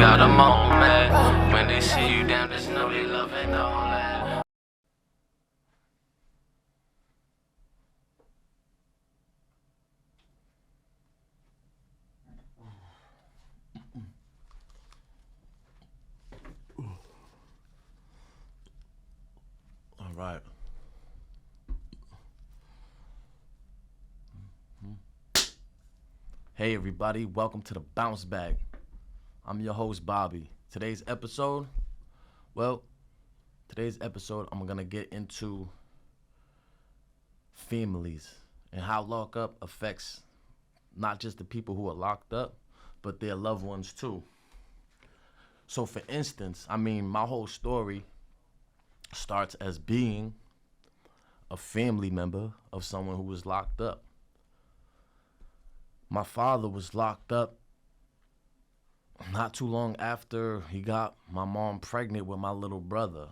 got a moment. When they see you down, just know they love it all that. All right. Hey everybody, welcome to the Bounce Back. I'm your host Bobby. Today's episode, I'm gonna get into families and how lockup affects not just the people who are locked up, but their loved ones too. So for instance, my whole story starts as being a family member of someone who was locked up. My father was locked up not too long after he got my mom pregnant with my little brother.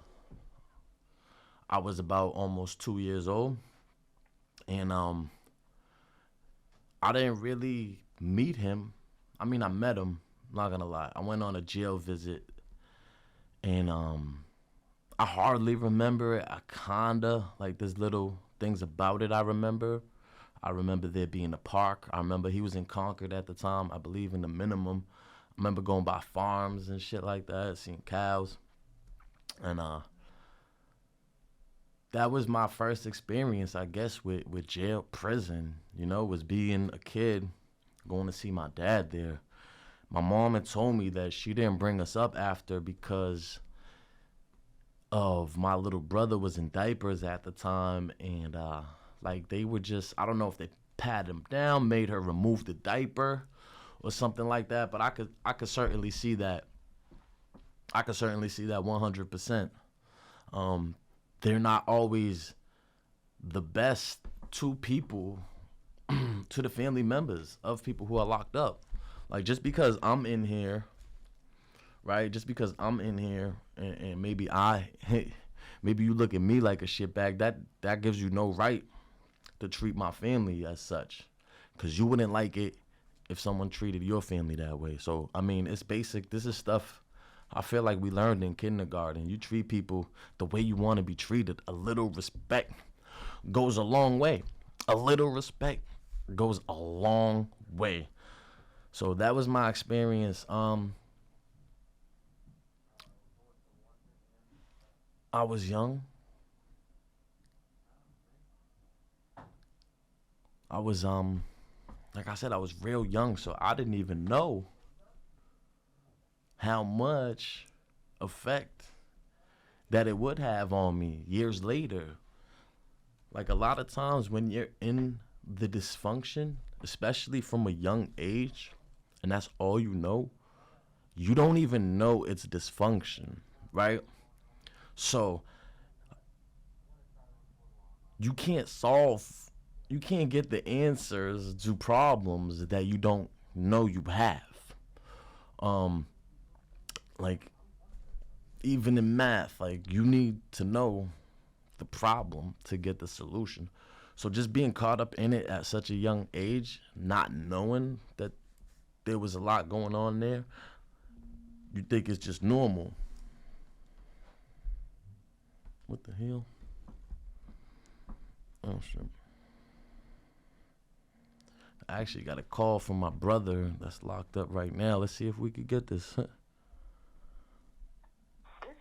I was about almost 2 years old, and I didn't really meet him. I met him, not gonna lie. I went on a jail visit, and I hardly remember it. I kinda, like, there's little things about it I remember. I remember there being a park. I remember he was in Concord at the time, I believe in the minimum. I remember going by farms and shit like that, seeing cows. And that was my first experience, I guess, with jail, prison, was being a kid, going to see my dad there. My mom had told me that she didn't bring us up after because of my little brother was in diapers at the time, and they were just, I don't know if they patted him down, made her remove the diaper or something like that, but I could certainly see that. I could certainly see that 100%. They're not always the best to people, to the family members of people who are locked up. Like, just because I'm in here, right? Just because I'm in here and maybe maybe you look at me like a shitbag, that gives you no right to treat my family as such, because you wouldn't like it if someone treated your family that way. So, it's basic. This is stuff I feel like we learned in kindergarten. You treat people the way you want to be treated. A little respect goes a long way. A little respect goes a long way. So that was my experience. I was young. I was, like I said, I was real young, so I didn't even know how much effect that it would have on me years later. Like, a lot of times when you're in the dysfunction, especially from a young age, and that's all you don't even know it's dysfunction, right? So you can't get the answers to problems that you don't know you have. Like, even in math, like, you need to know the problem to get the solution. So just being caught up in it at such a young age, not knowing that there was a lot going on there, you think it's just normal. What the hell? Oh, shit. I actually got a call from my brother that's locked up right now. Let's see if we could get this. This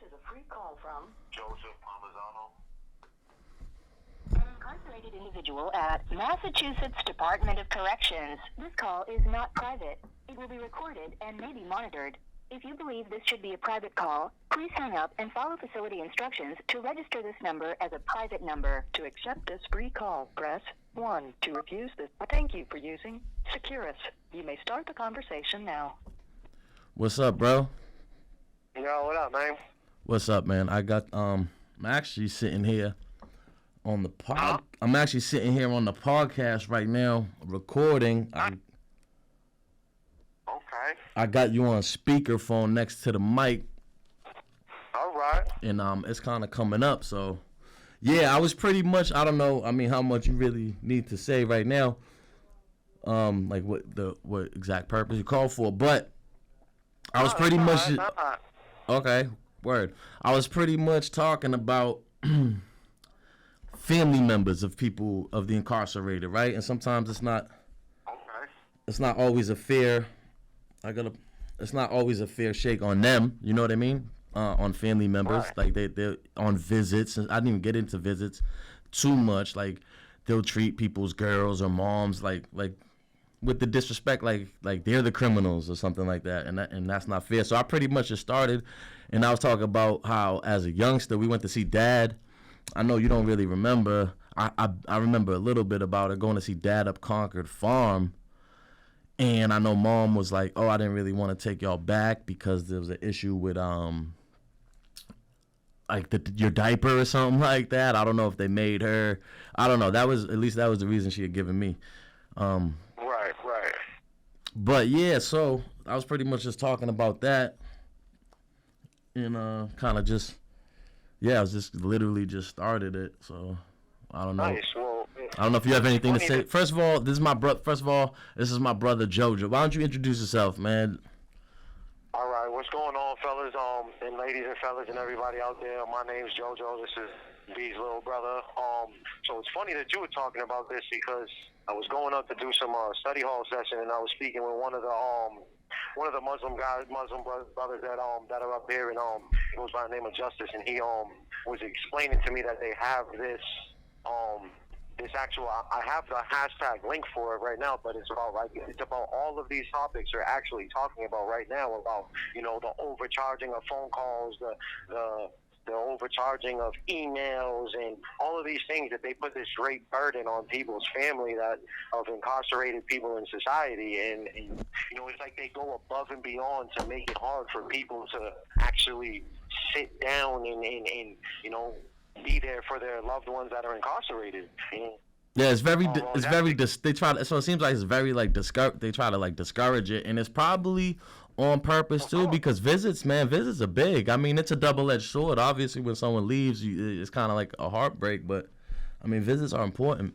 is a free call from Jojo. an incarcerated individual at Massachusetts Department of Corrections. This call is not private. It will be recorded and may be monitored. If you believe this should be a private call, please hang up and follow facility instructions to register this number as a private number. To accept this free call, press 1. To refuse this, thank you for using Securus. You may start the conversation now. What's up, bro? Yo, what up, man? What's up, man? I got I'm actually sitting here on the I'm actually sitting here on the podcast right now, recording. Okay. I got you on speakerphone next to the mic. All right. And it's kind of coming up, so yeah, I was pretty much, I don't know, how much you really need to say right now, like what exact purpose you called for, but I was pretty much Nah. okay. Word. I was pretty much talking about family members of people of the incarcerated, right? And sometimes it's not. Okay. It's not always a fair. It's not always a fair shake on them. You know what I mean? On family members, Right. like they're on visits. And I didn't even get into visits too much. Like they'll treat people's girls or moms like with the disrespect, like they're the criminals or something like that, and that's not fair. So I pretty much just started, and I was talking about how as a youngster we went to see Dad. I know you don't really remember. I remember a little bit about it, going to see Dad up Concord Farm. And I know Mom was like, "Oh, I didn't really want to take y'all back because there was an issue with like your diaper or something like that. I don't know if they made her. I don't know. That was the reason she had given me. Right. But yeah, so I was pretty much just talking about that, and kind of just I was just literally just started it. So I don't know. Nice. Well, I don't know if you have anything to funny say. that- First of all, this is my brother. This is my brother Jojo. Why don't you introduce yourself, man? All right, what's going on, fellas, and ladies and fellas and everybody out there? My name's Jojo. This is B's little brother. So it's funny that you were talking about this because I was going up to do some study hall session, and I was speaking with one of the Muslim brothers that are up here, and he goes by the name of Justice, and he was explaining to me that they have this actual, I have the hashtag link for it right now, but it's about all of these topics we're actually talking about right now, about, the overcharging of phone calls, the overcharging of emails, and all of these things that they put this great burden on people's family of incarcerated people in society, and it's like they go above and beyond to make it hard for people to actually sit down and be there for their loved ones that are incarcerated. Yeah, it's very they try to, so it seems like it's very like they try to like discourage it, and it's probably on purpose too, because visits are big. I mean, it's a double-edged sword. Obviously, when someone leaves, it's kind of like a heartbreak, but I mean, visits are important.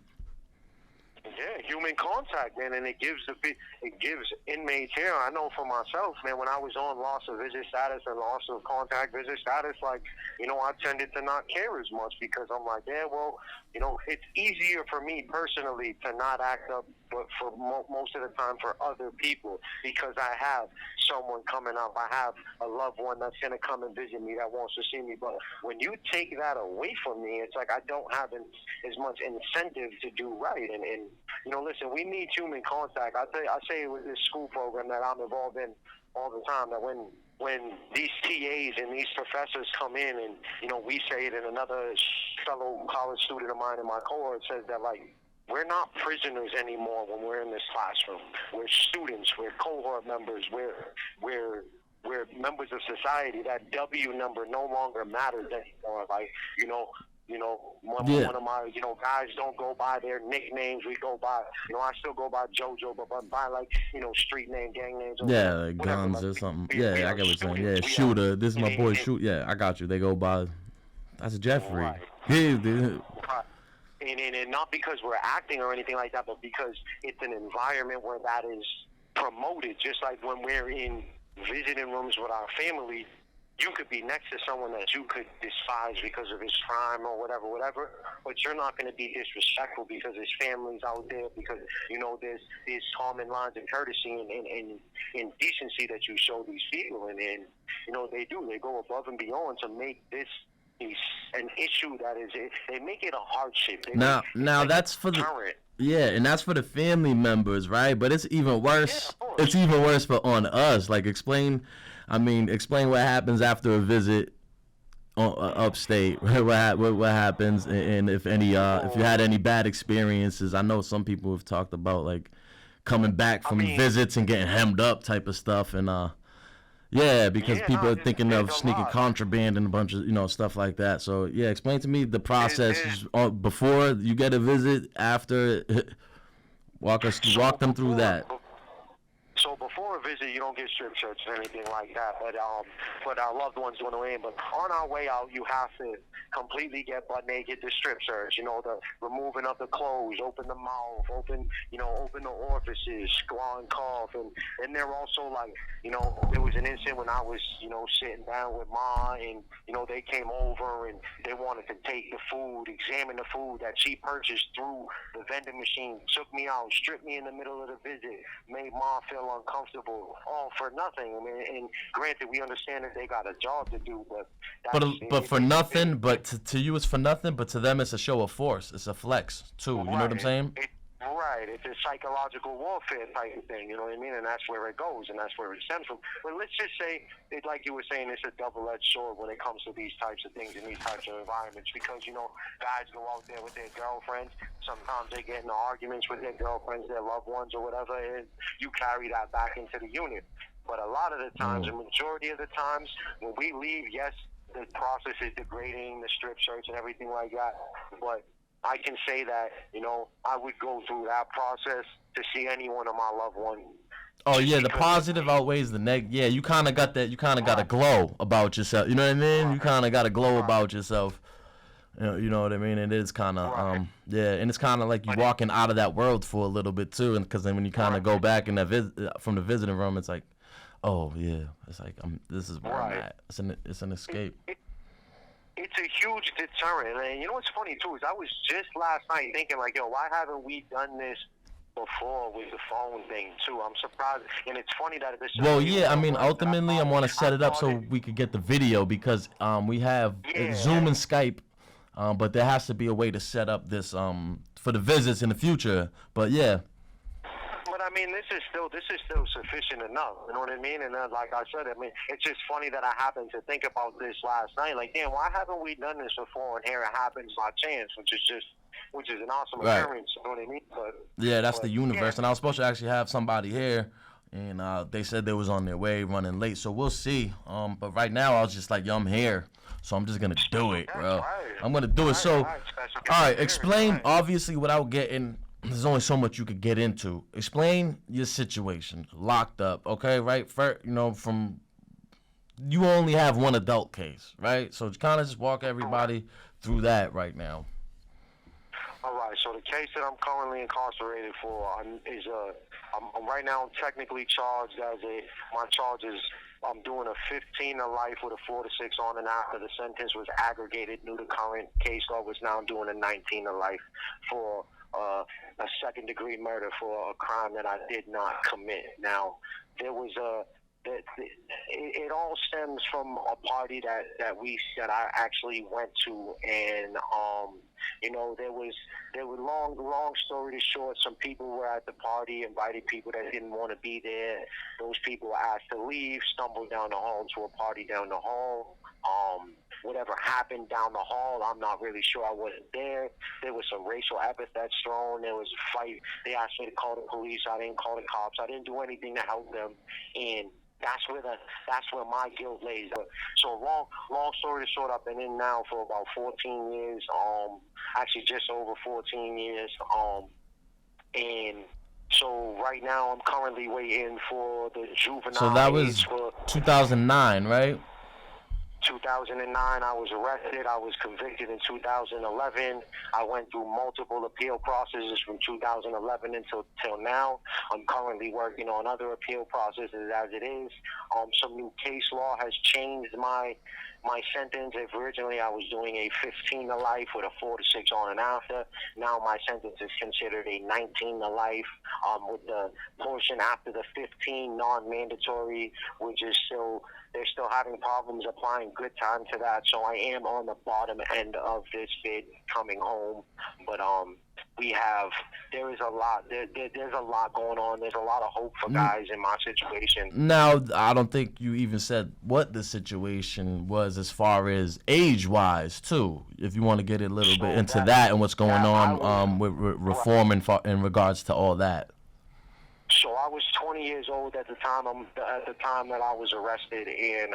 Yeah, human contact, man, and it gives inmates here. I know for myself, man, when I was on loss of visit status and loss of contact visit status, I tended to not care as much because I'm like, yeah, well, it's easier for me personally to not act up, but for most of the time for other people, because I have someone coming up, I have a loved one that's going to come and visit me that wants to see me. But when you take that away from me, it's like I don't have as much incentive to do right. And listen, we need human contact. I say it with this school program that I'm involved in all the time, that when these TAs and these professors come in and, we say it, and another fellow college student of mine in my cohort says that, we're not prisoners anymore when we're in this classroom. We're students. We're cohort members. We're members of society. That W number no longer matters anymore. One of my, guys don't go by their nicknames. We go by, I still go by Jojo, but by street name, gang names. Yeah, like guns or something. Yeah, I get what you're saying. Yeah, Shooter. This is my boy Shoot. Yeah, I got you. They go by, that's Jeffrey. Right. Yeah, dude. And not because we're acting or anything like that, but because it's an environment where that is promoted. Just like when we're in visiting rooms with our family, you could be next to someone that you could despise because of his crime or whatever, but you're not going to be disrespectful because his family's out there, because, there's common lines of courtesy and decency that you show these people. And they go above and beyond to make this an issue that is, they make it a hardship. Now that's for the current. Yeah, and that's for the family members, right? But it's even worse. Yeah, it's even worse for on us. Like explain what happens after a visit upstate. What happens, and if any if you had any bad experiences. I know some people have talked about like coming back from visits and getting hemmed up type of stuff, and because people are thinking of sneaking contraband and a bunch of stuff like that. So yeah, explain to me the process before you get a visit, after. Walk them through that. So before a visit, you don't get strip search or anything like that. But our loved ones on the way in. But on our way out, you have to completely get butt naked to strip search. You know, the removing of the clothes, open the mouth, open the orifices, squat and cough, and they're also like, you know, there was an incident when I was, you know, sitting down with Ma, and you know, they came over and they wanted to take the food, examine the food that she purchased through the vending machine, took me out, stripped me in the middle of the visit, made Ma feel uncomfortable, all for nothing. I mean, and granted, we understand that they got a job to do, but for nothing. But to you, it's for nothing. But to them, it's a show of force. It's a flex too. You know what I'm saying? Right, it's a psychological warfare type of thing, you know what I mean? And that's where it goes, and that's where it stems from. But let's just say, like you were saying, it's a double-edged sword when it comes to these types of things and these types of environments, because, you know, guys go out there with their girlfriends. Sometimes they get into arguments with their girlfriends, their loved ones, or whatever, and you carry that back into the unit. But a lot of the times, the majority of the times, when we leave, yes, the process is degrading, the strip search and everything like that, but I can say that, you know, I would go through that process to see any one of my loved ones. Oh yeah, the positive outweighs the negative. Yeah, you kind of got that. You kind of got a glow about yourself. You know what I mean? You kind of got a glow about yourself. You know what I mean? It is kind of yeah, and it's kind of like you walking out of that world for a little bit too, and because then when you kind of go back in that from the visiting room, it's like, oh yeah, it's like this is where I'm at. It's an escape. It's a huge deterrent, and you know what's funny too is I was just last night thinking like, yo, why haven't we done this before with the phone thing too? I'm surprised, and it's funny that this. Well, yeah, I mean, ultimately, I want to set it up so we could get the video because we have Zoom and Skype, but there has to be a way to set up this for the visits in the future. But yeah. But I mean, this is still sufficient enough. You know what I mean? And like I said, I mean, it's just funny that I happened to think about this last night. Like, damn, why haven't we done this before? And here it happens by chance, which is an awesome occurrence. You know what I mean? But yeah, that's the universe. Yeah. And I was supposed to actually have somebody here, and they said they was on their way, running late. So we'll see. But right now, I was just like, yo, I'm here. So I'm just gonna do it, bro. Right. I'm gonna do it. So, all right, explain obviously without getting. There's only so much you could get into. Explain your situation. Locked up, okay, right? First, you know, you only have one adult case, right? So kind of just walk everybody through that right now. All right. So the case that I'm currently incarcerated for is I'm right now I'm technically charged as my charge is I'm doing a 15 to life with a 4 to 6 on and after. The sentence was aggregated new to current case law, which now I'm doing a 19 to life for a second-degree murder for a crime that I did not commit. Now, there was it all stems from a party that I actually went to, and you know, there were long story short, some people were at the party, invited people that didn't want to be there. Those people were asked to leave, stumbled down the hall to a party down the hall. Whatever happened down the hall, I'm not really sure. I wasn't there. There was some racial epithets thrown. There was a fight. They asked me to call the police. I didn't call the cops. I didn't do anything to help them. And that's where my guilt lays. So long story short, I've been in now for about 14 years. Actually just over 14 years. And so right now I'm currently waiting for the juvenile. So that was 2009, right? 2009, I was arrested. I was convicted in 2011. I went through multiple appeal processes from 2011 until now. I'm currently working on other appeal processes as it is. Some new case law has changed my sentence. If originally I was doing a 15 to life with a 4 to 6 on and after, now my sentence is considered a 19 to life with the portion after the 15 non-mandatory, which is they're still having problems applying good time to that. So I am on the bottom end of this bid coming home. But there is a lot. There's a lot going on. There's a lot of hope for guys in my situation. Now, I don't think you even said what the situation was as far as age-wise, too. If you want to get a little bit into that and what's going on with reform in regards to all that. So I was 20 years old at the time that I was arrested, and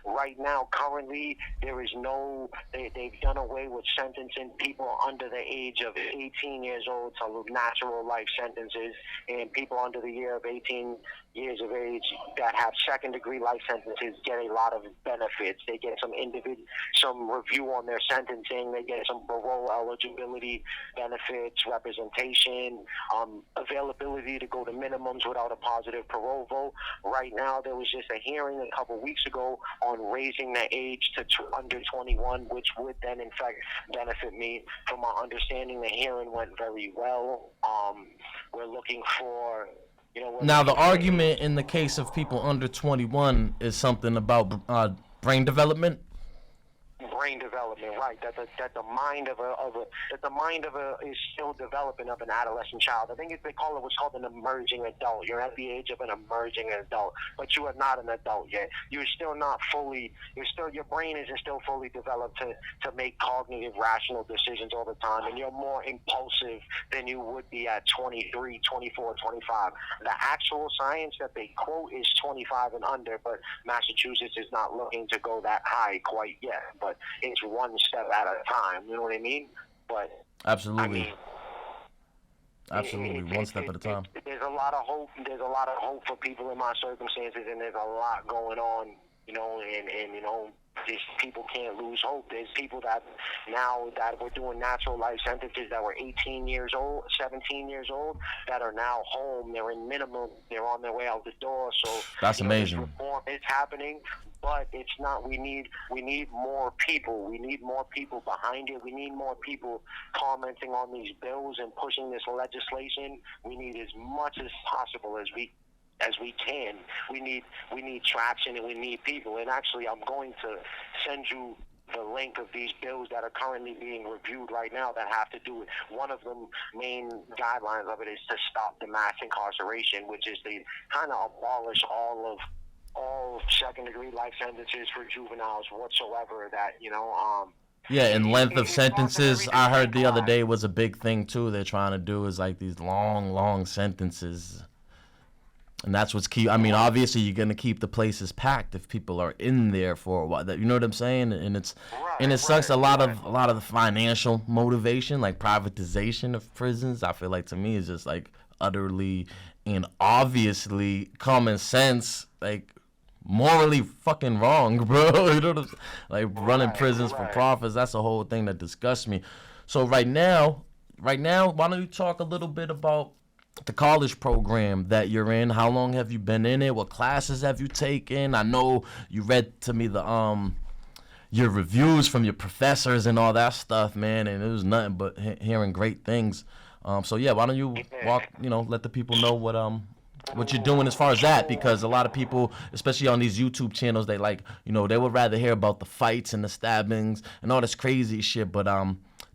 right now, currently, they've done away with sentencing people under the age of 18 years old to natural life sentences, and people under the year of 18 years of age that have second-degree life sentences get a lot of benefits. They get some review on their sentencing. They get some parole eligibility benefits, representation, availability to go to minimums without a positive parole vote. Right now, there was just a hearing a couple weeks ago on raising the age to under 21, which would then, in fact, benefit me. From my understanding, the hearing went very well. We're looking for... Now, the argument in the case of people under 21 is something about brain development. Brain development, right? That the mind of a is still developing of an adolescent child. I think they call it what's called an emerging adult. You're at the age of an emerging adult, but you are not an adult yet. You're still not fully. Your brain isn't still fully developed to make cognitive, rational decisions all the time, and you're more impulsive than you would be at 23, 24, 25. The actual science that they quote is 25 and under, but Massachusetts is not looking to go that high quite yet. But it's one step at a time, you know what I mean? But absolutely, one step at a time. There's a lot of hope. There's a lot of hope for people in my circumstances, and there's a lot going on, and these people can't lose hope. There's people that were doing natural life sentences that were 18 years old, 17 years old, that are now home. They're in minimum. They're on their way out the door. So that's amazing. Reform is happening, but it's not. We need more people. We need more people behind it. We need more people commenting on these bills and pushing this legislation. We need as much as possible as we can. We need traction, and we need people. And actually, I'm going to send you the link of these bills that are currently being reviewed right now that have to do with, one of the main guidelines of it is to stop the mass incarceration, which is to kind of abolish all second-degree life sentences for juveniles whatsoever. Yeah, and length of sentences, I heard the other day, was a big thing too. They're trying to do is like these long sentences. And that's what's key. I mean, obviously, you're gonna keep the places packed if people are in there for a while. You know what I'm saying? And it sucks. A lot of the financial motivation, like privatization of prisons, I feel like to me is just like utterly and obviously common sense, like morally fucking wrong, bro. You know what I'm saying? Like running prisons for profits. That's a whole thing that disgusts me. So right now, why don't you talk a little bit about the college program that you're in? How long have you been in it? What classes have you taken? I know you read to me the your reviews from your professors and all that stuff, man, and it was nothing but hearing great things. So yeah, why don't you let the people know what you're doing as far as that, because a lot of people, especially on these YouTube channels, they they would rather hear about the fights and the stabbings and all this crazy shit, but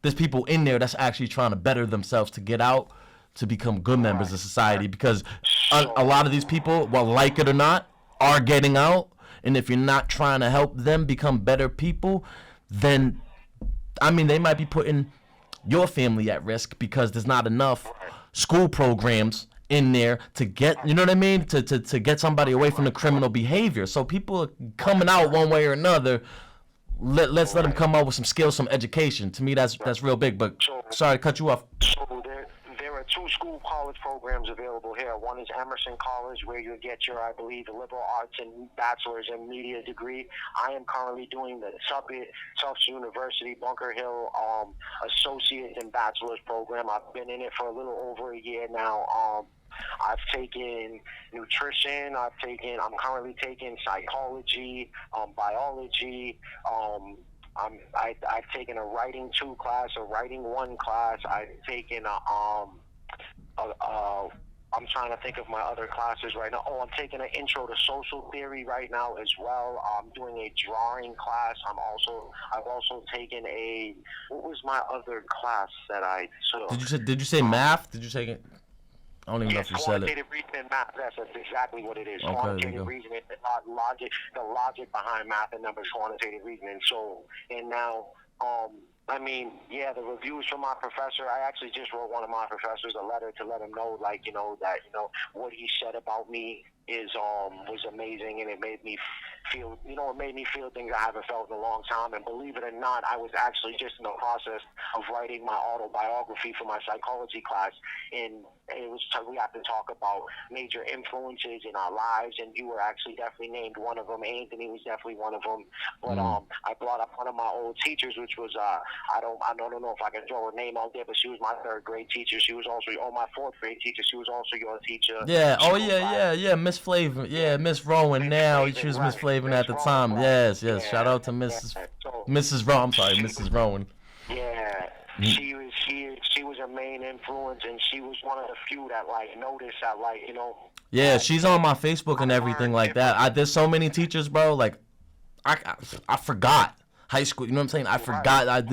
there's people in there that's actually trying to better themselves to get out, to become good members of society, because a lot of these people, well, like it or not, are getting out. And if you're not trying to help them become better people, then, I mean, they might be putting your family at risk, because there's not enough school programs in there to get, you know what I mean, to get somebody away from the criminal behavior. So people are coming out one way or another. Let's let them come out with some skills, some education. To me, that's real big. But sorry to cut you off. There are two school college programs available here. One is Emerson College, where you get your, I believe, liberal arts and bachelor's in media degree. I am currently doing the Tufts University Bunker Hill associate and bachelor's program. I've been in it for a little over a year now. I've taken nutrition. I'm currently taking psychology, biology. I've taken a writing 2 class, a writing 1 class. I've taken I'm trying to think of my other classes right now. I'm taking an intro to social theory right now as well. I'm doing a drawing class. I've also taken what was my other class that I took? Did you say math? Did you take it? I don't even know if you said it. Quantitative reasoning and math. That's exactly what it is. Okay, Quantitative reasoning, the logic behind math and numbers, quantitative reasoning. So, and now, the reviews from my professor, I actually just wrote one of my professors a letter to let him know, what he said about me was amazing, and it made me feel, it made me feel things I haven't felt in a long time. And believe it or not, I was actually just in the process of writing my autobiography for my psychology class, and we have to talk about major influences in our lives, and you were actually definitely named one of them. Anthony was definitely one of them. But I brought up one of my old teachers, which was I don't know if I can throw her name out there, but she was my third grade teacher. She was also my fourth grade teacher. She was also your teacher. Yeah. Yeah. Miss Flavin. Yeah, Miss Rowan. Now she was Miss Flavin at the time. Right. Yes. Yeah. Shout out to Mrs. Rowan. I'm sorry, Mrs. Rowan. Yeah. She was a main influence, and she was one of the few that noticed that Yeah, she's on my Facebook and everything like that. There's so many teachers, bro. Like, I forgot high school. You know what I'm saying? I forgot.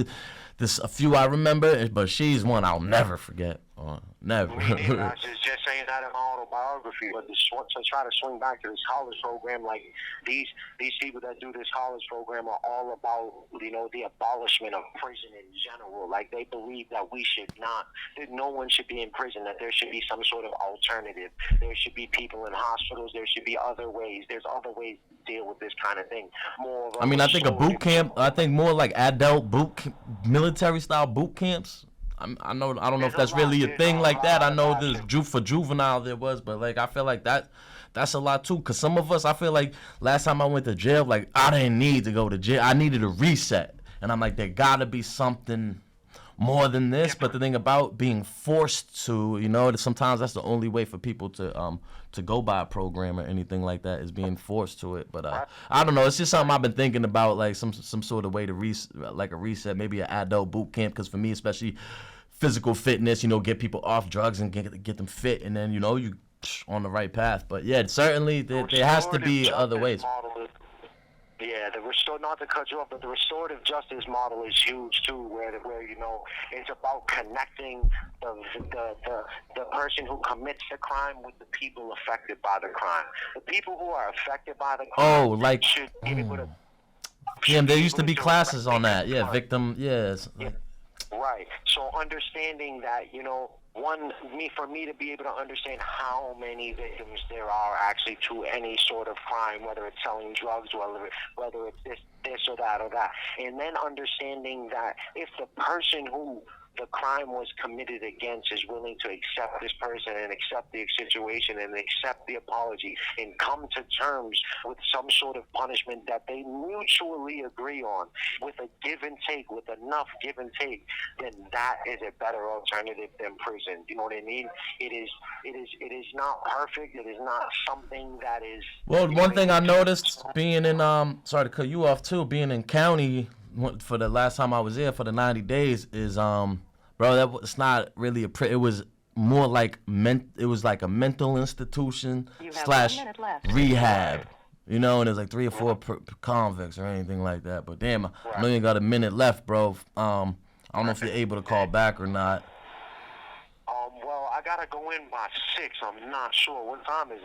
There's a few I remember, but she's one I'll never forget. Never. I was just saying that in my autobiography, but to try to swing back to this college program, like these people that do this college program are all about, the abolishment of prison in general. Like, they believe that that no one should be in prison, that there should be some sort of alternative. There should be people in hospitals. There should be other ways. There's other ways to deal with this kind of thing. I think a boot camp. I think more like adult military style boot camps. I don't know if that's really a thing like that. I know there's for juvenile there was, but like I feel like that's a lot too. Cause some of us, I feel like last time I went to jail, like I didn't need to go to jail. I needed a reset, and I'm like, there gotta be something more than this. But the thing about being forced to, sometimes that's the only way for people to go by a program or anything like that is being forced to it. But I don't know. It's just something I've been thinking about, like some sort of way to like a reset, maybe an adult boot camp. Because for me, especially physical fitness, get people off drugs and get them fit, and then you on the right path. But yeah, certainly there has to be other ways. Yeah, not to cut you off, but the restorative justice model is huge too, where it's about connecting the person who commits the crime with the people affected by the crime. The people who are affected by the crime should be able to. Yeah, there used to be classes on that. Yeah, victim. Yes. Right. So understanding that, for me to be able to understand how many victims there are actually to any sort of crime, whether it's selling drugs, whether it's this or that, and then understanding that if the person who the crime was committed against is willing to accept this person and accept the situation and accept the apology and come to terms with some sort of punishment that they mutually agree on, with a give and take, with enough give and take, then that is a better alternative than prison. You know what I mean? It is not perfect. It is not something that is. Well, one thing I noticed being in sorry to cut you off too, being in county for the last time I was there for the 90 days is bro, that was not really it was more like it was like a mental institution / rehab, and there's like 3 or 4 convicts or anything like that. But damn, I know you got a minute left, bro. I don't know if you're able to call back or not. Well, I gotta go in by 6. I'm not sure. What time is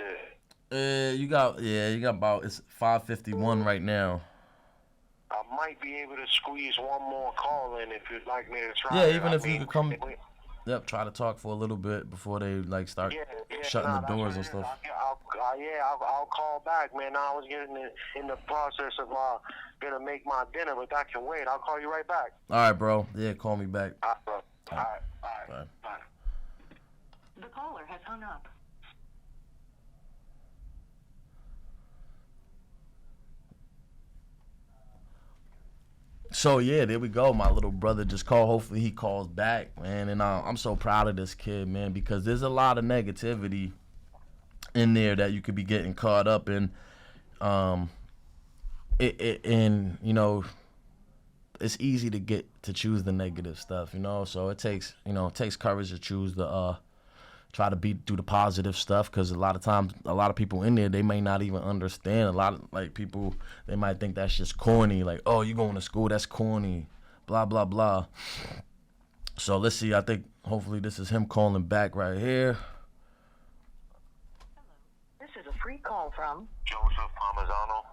it? You got about, it's 5:51 right now. I might be able to squeeze one more call in if you'd like me to try. Yeah, even if you could come. Yep, try to talk for a little bit before they start shutting the doors and stuff. I'll call back, man. I was getting in the process of gonna make my dinner, but that can wait. I'll call you right back. All right, bro. Yeah, call me back. All right, bro. All right. Bye. The caller has hung up. So yeah, there we go. My little brother just called. Hopefully he calls back, man. And I'm so proud of this kid, man, because there's a lot of negativity in there that you could be getting caught up in. It's easy to choose the negative stuff, So it takes courage to choose the try to do the positive stuff, because a lot of times, a lot of people in there, they may not even understand. A lot of people, they might think that's just corny. Like, oh, you going to school? That's corny. Blah blah blah. So let's see. I think hopefully this is him calling back right here. Hello. This is a free call from Joseph Parmesano.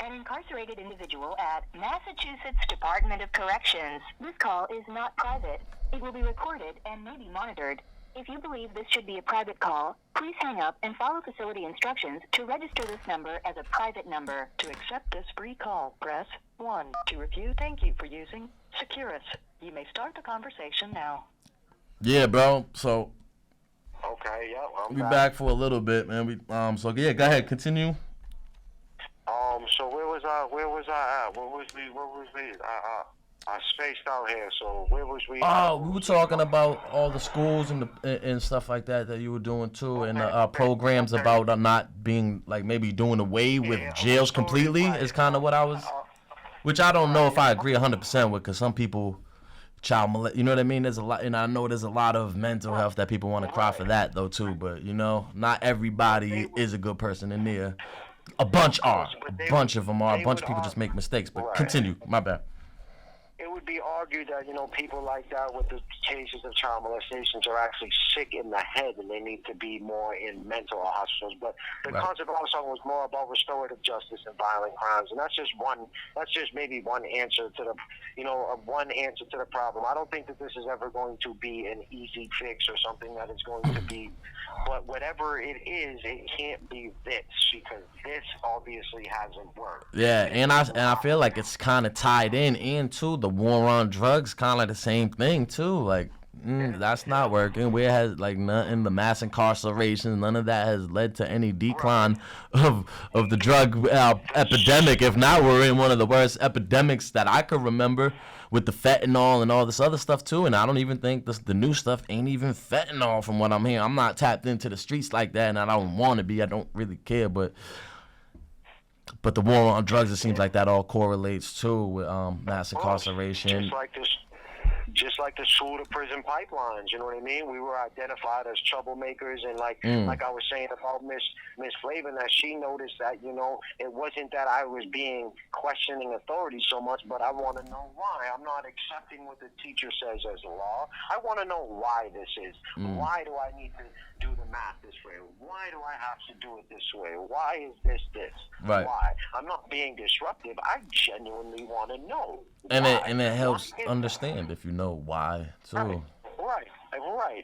An incarcerated individual at Massachusetts Department of Corrections. This call is not private. It will be recorded and may be monitored. If you believe this should be a private call, please hang up and follow facility instructions to register this number as a private number. To accept this free call, press 1. To refuse, thank you for using Securus. You may start the conversation now. Yeah, bro. So Okay, yeah, I'm we back for a little bit, man. So yeah, go ahead, continue. So where was I at? Where was we? I spaced out here. So where was we? Oh, we were talking about all the schools and stuff like that you were doing too, and programs about not being like maybe doing away with jails completely is kind of what I was, which I don't know if I agree 100% with, because some people you know what I mean? There's a lot, and I know there's a lot of mental health that people want to cry for that though too, but you know, not everybody is a good person in there. A bunch are, a bunch of them are, a bunch of people just make mistakes. But continue, my bad. It would be argued that, you know, people like that with the cases of child molestations are actually sick in the head and they need to be more in mental hospitals. But the concept I was talking was more about restorative justice and violent crimes. And that's just maybe one answer to the, one answer to the problem. I don't think that this is ever going to be an easy fix or something that is going to be, but whatever it is, it can't be this, because this obviously hasn't worked. Yeah, and I feel like it's kind of tied in into the war on drugs, kind of the same thing too. Like, that's not working. We has like nothing. The mass incarceration, none of that has led to any decline of the drug epidemic. If not, we're in one of the worst epidemics that I could remember, with the fentanyl and all this other stuff too. And I don't even think the new stuff ain't even fentanyl from what I'm hearing. I'm not tapped into the streets like that, and I don't want to be. I don't really care, but the war on drugs, it seems like that all correlates too with mass incarceration. Just like the school to prison pipelines, you know what I mean? We were identified as troublemakers, and like I was saying about Miss Flavin, that she noticed that, you know, it wasn't that I was being questioning authority so much, but I want to know why. I'm not accepting what the teacher says as law. I want to know why this is. Why do I need to do the math this way? Why do I have to do it this way? Why is this? Right. Why? I'm not being disruptive. I genuinely want to know. And it helps understand if you know why too. Right.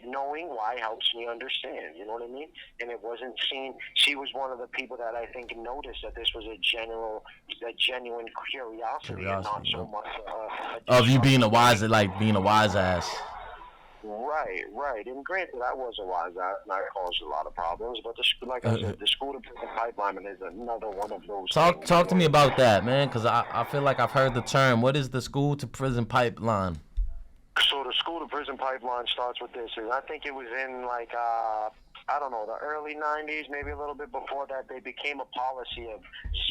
Knowing why helps me understand. You know what I mean? And it wasn't seen. She was one of the people that I think noticed that this was a genuine curiosity and not so much of you being a wise ass. Right. And granted, I was a wise ass, and I caused a lot of problems. But like I said, the school to prison pipeline is another one of those. Talk to me about that, man, because I feel like I've heard the term. What is the school to prison pipeline? So the school to prison pipeline starts with this. And I think it was in like I don't know, the early 90s, maybe a little bit before that. They became a policy of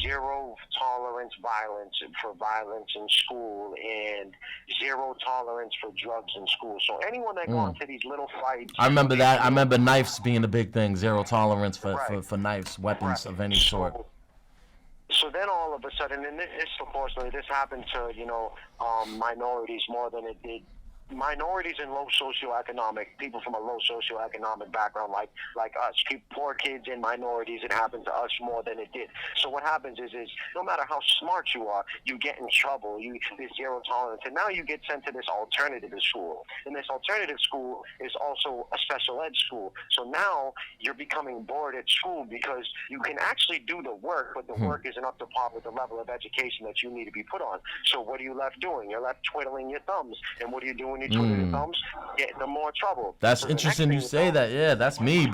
zero tolerance for violence in school, and zero tolerance for drugs in school. So anyone that got into these little fights. I remember that. I remember knives being a big thing. Zero tolerance for knives, weapons of any sort. So then all of a sudden, and this unfortunately, this happened to, minorities more than it did. Minorities and people from a low socioeconomic background like us, poor kids and minorities, it happened to us more than it did. So what happens is no matter how smart you are, you get in trouble. There's zero tolerance, and now you get sent to this alternative school. And this alternative school is also a special ed school. So now you're becoming bored at school because you can actually do the work, but the work isn't up to par with the level of education that you need to be put on. So what are you left doing? You're left twiddling your thumbs. And what do you do when you twiddle your thumbs? Getting in more trouble. That's interesting you say that. Yeah, that's me,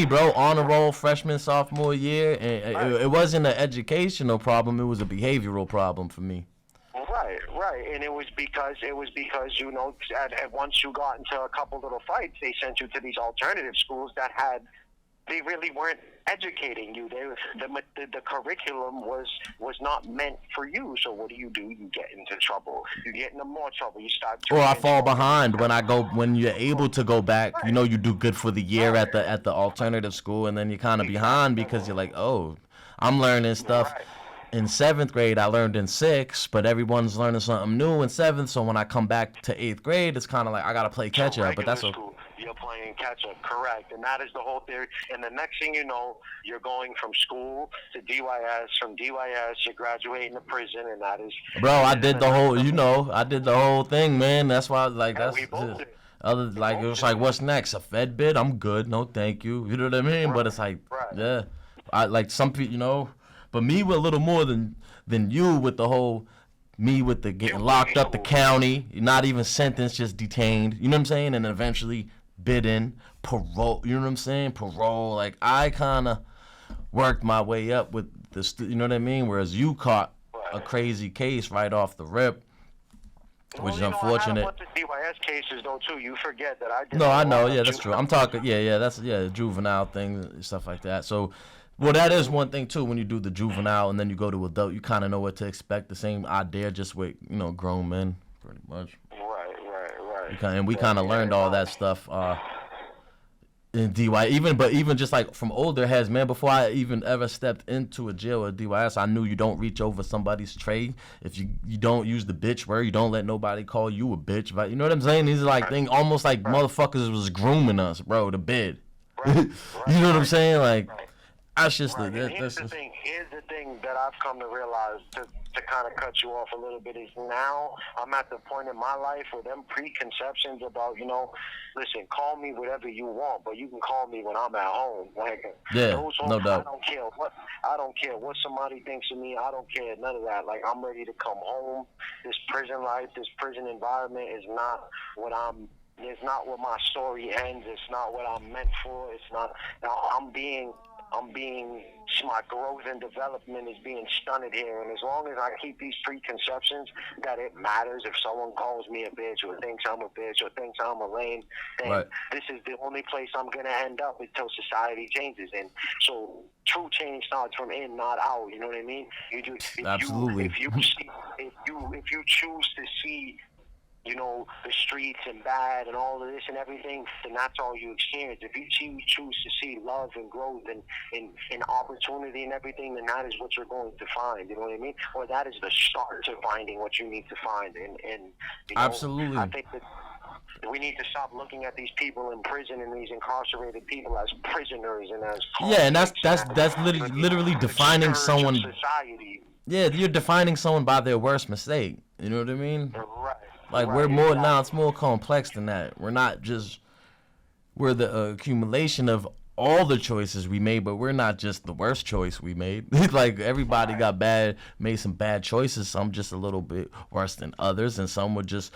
bro. On a roll freshman, sophomore year. And it wasn't an educational problem. It was a behavioral problem for me. Right. And it was because once you got into a couple little fights, they sent you to these alternative schools they really weren't educating you. The curriculum was not meant for you. So what do? You get into trouble. You get into more trouble. You start. Or I fall behind when you're able to go back. You know, you do good for the year at the alternative school, and then you're kind of behind because you're like, oh, I'm learning stuff. In 7th grade, I learned in 6th, but everyone's learning something new in 7th. So when I come back to 8th grade, it's kind of like I gotta play catch up. But that's okay. You're playing catch up, correct, and that is the whole theory. And the next thing you know, you're going from school to DYS. From DYS, you're graduating to prison, and that is. Bro, I did the whole thing, man. That's why, We both did. Other like it was like, what's next? A Fed bid? I'm good. No, thank you. You know what I mean? But it's like, yeah, I like some people, you know. But me with a little more than you with the whole me with the getting locked up the county, not even sentenced, just detained. You know what I'm saying? And eventually bidding parole. You know what I'm saying? Parole. Like I kind of worked my way up with the, you know what I mean? Whereas you caught a crazy case right off the rip. Which is unfortunate. I had a bunch of DYS cases though too. You forget that I did. No, I know. Yeah, that's true. I'm talking. Yeah, that's juvenile thing, stuff like that. So, well, that is one thing too. When you do the juvenile and then you go to adult, you kind of know what to expect. The same idea, just with grown men, pretty much. Right. And we kind of learned all that stuff. In DY, even just like from older heads, man, before I even ever stepped into a jail or DYS, I knew you don't reach over somebody's tray. If you don't use the bitch word, you don't let nobody call you a bitch. But you know what I'm saying? These are like things almost like motherfuckers was grooming us, bro, to bid. You know what I'm saying? Like, that's just Here's the thing that I've come to realize to kind of cut you off a little bit is now I'm at the point in my life where them preconceptions about, listen, call me whatever you want, but you can call me when I'm at home. Like, no doubt. I don't care what somebody thinks of me. I don't care none of that. Like, I'm ready to come home. This prison life, this prison environment is not what it's not where my story ends. It's not what I'm meant for. It's not. Now my growth and development is being stunted here, and as long as I keep these preconceptions that it matters if someone calls me a bitch or thinks I'm a bitch or thinks I'm a lame, then this is the only place I'm gonna end up until society changes. And so true change starts from in, not out. You know what I mean? Absolutely. If you choose to see the streets and bad and all of this and everything, then that's all you experience. If you choose to see love and growth and opportunity and everything, then that is what you're going to find. You know what I mean? Or that is the start to finding what you need to find. And absolutely. I think that we need to stop looking at these people in prison and these incarcerated people as prisoners and as and that's literally defining someone. Society. Yeah, you're defining someone by their worst mistake. You know what I mean? Right. Like we're more now. It's more complex than that. We're the accumulation of all the choices we made, but we're not just the worst choice we made. Like everybody made some bad choices. Some just a little bit worse than others, and some were just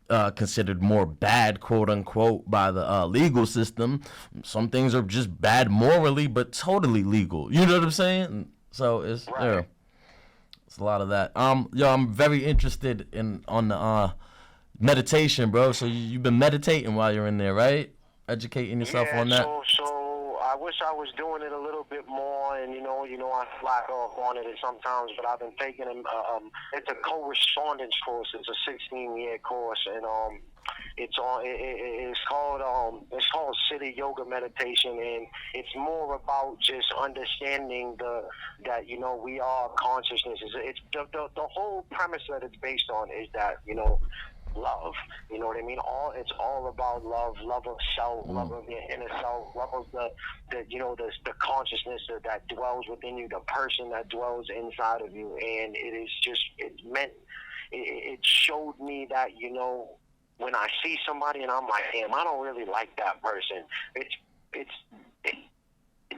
considered more bad, quote unquote, by the legal system. Some things are just bad morally, but totally legal. You know what I'm saying? So it's It's a lot of that. I'm very interested on the meditation, bro. So you've been meditating while you're in there, right? Educating yourself on that. So I wish I was doing it a little bit more, and I slack off on it sometimes. But I've been taking it's a correspondence course. It's a 16-year course, and it's called City Yoga Meditation, and it's more about just understanding that we are consciousness. It's the whole premise that it's based on is that love. You know what I mean? It's all about love of self, love of your inner self, love of the consciousness that dwells within you, the person that dwells inside of you, and it showed me that when I see somebody and I'm like, damn, I don't really like that person.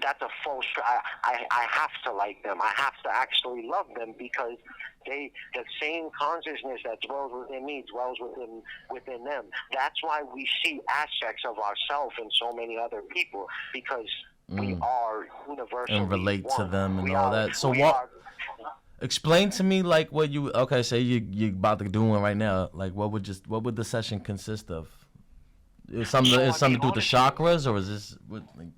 That's a false. I have to like them. I have to actually love them because the same consciousness that dwells within me dwells within them. That's why we see aspects of ourselves in so many other people, because we are universal and relate to them and all that. So explain to me like what you say you about to do one right now. Like what would the session consist of? Is something to do with the chakras, or is this like?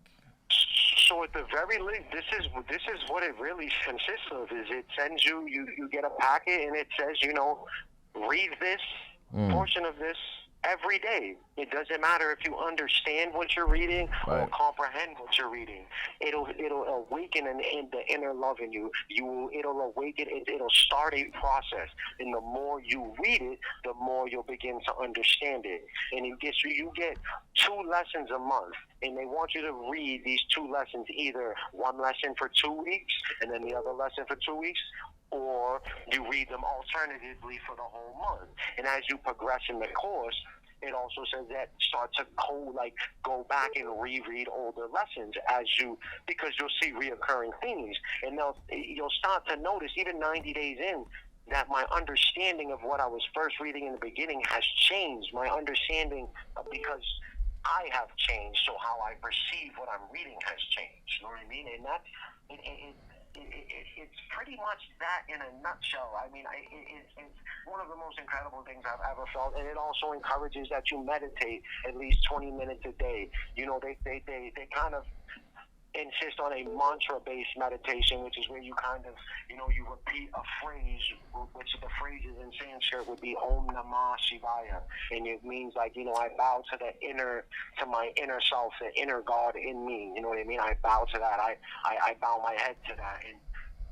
So at the very least, this is what it really consists of. Is it sends you get a packet and it says read this portion of this every day. It doesn't matter if you understand what you're reading or comprehend what you're reading. It'll awaken the inner love in you. It'll awaken. It'll start a process. And the more you read it, the more you'll begin to understand it. And you get 2 lessons a month. And they want you to read these 2 lessons, either one lesson for 2 weeks and then the other lesson for 2 weeks, or you read them alternatively for the whole month. And as you progress in the course, it also says that start to go back and reread older lessons because you'll see reoccurring themes, and you'll start to notice even 90 days in that my understanding of what I was first reading in the beginning has changed. My understanding because I have changed, so how I perceive what I'm reading has changed. You know what I mean? And that's it's pretty much that in a nutshell. I mean, it's one of the most incredible things I've ever felt, and it also encourages that you meditate at least 20 minutes a day. You know, they kind of insist on a mantra-based meditation, which is where you kind of, you know, you repeat a phrase, which the phrases in Sanskrit would be Om Namah Shivaya, and it means like, you know, I bow to my inner self, the inner God in me. You know what I mean? I bow to that. I bow my head to that. And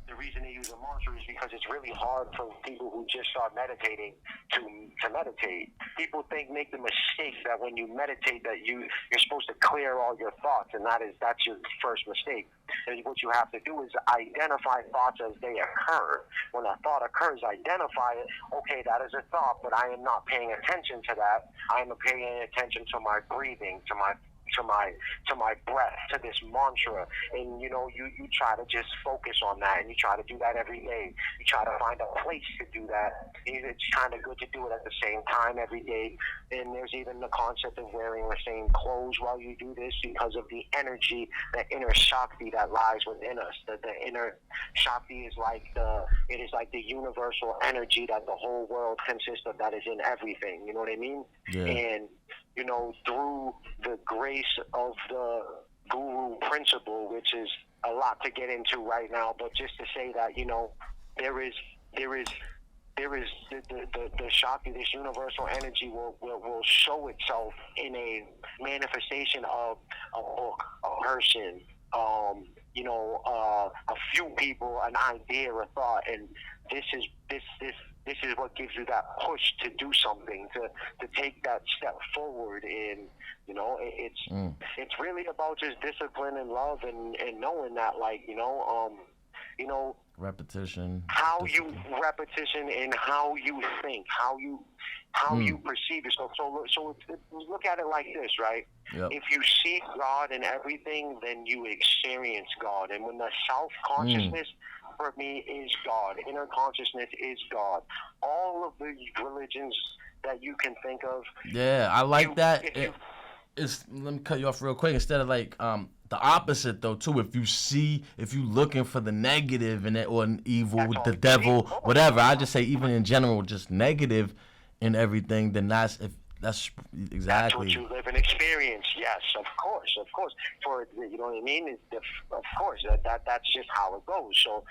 the reason they use a mantra is because it's really hard for people who just start meditating to meditate. People make the mistake that when you meditate that you're supposed to clear all your thoughts, and that's your first mistake. And what you have to do is identify thoughts as they occur. When a thought occurs, identify it. Okay, that is a thought, but I am not paying attention to that. I am paying attention to my breathing, to my breath, to this mantra, and you know, you try to just focus on that, and you try to do that every day. You try to find a place to do that. It's kind of good to do it at the same time every day. And there's even the concept of wearing the same clothes while you do this, because of the energy, the inner Shakti that lies within us. The inner Shakti is like the universal energy that the whole world consists of, that is in everything. You know what I mean? Yeah. And you know, through the grace of the guru principle, which is a lot to get into right now, but just to say that, you know, there is the Shakti, this universal energy will show itself in a manifestation of a book, a person, you know, a few people, an idea, a thought, and this is what gives you that push to do something, to take that step forward. And you know, it's really about just discipline and love, and knowing that, like, you know, repetition, repetition, and how you think, how you perceive yourself. So look at it like this, right? Yep. If you see God in everything, then you experience God. And when the self-consciousness for me is God, inner consciousness is God. All of the religions that you can think of. Yeah, I like that. Let me cut you off real quick. Instead of like the opposite though too. If you looking for the negative in it, or an evil, the devil, whatever. I just say even in general, just negative in everything. Then that's exactly. That's what you live and experience. Yes, of course. For, you know what I mean? Of course, that's just how it goes. So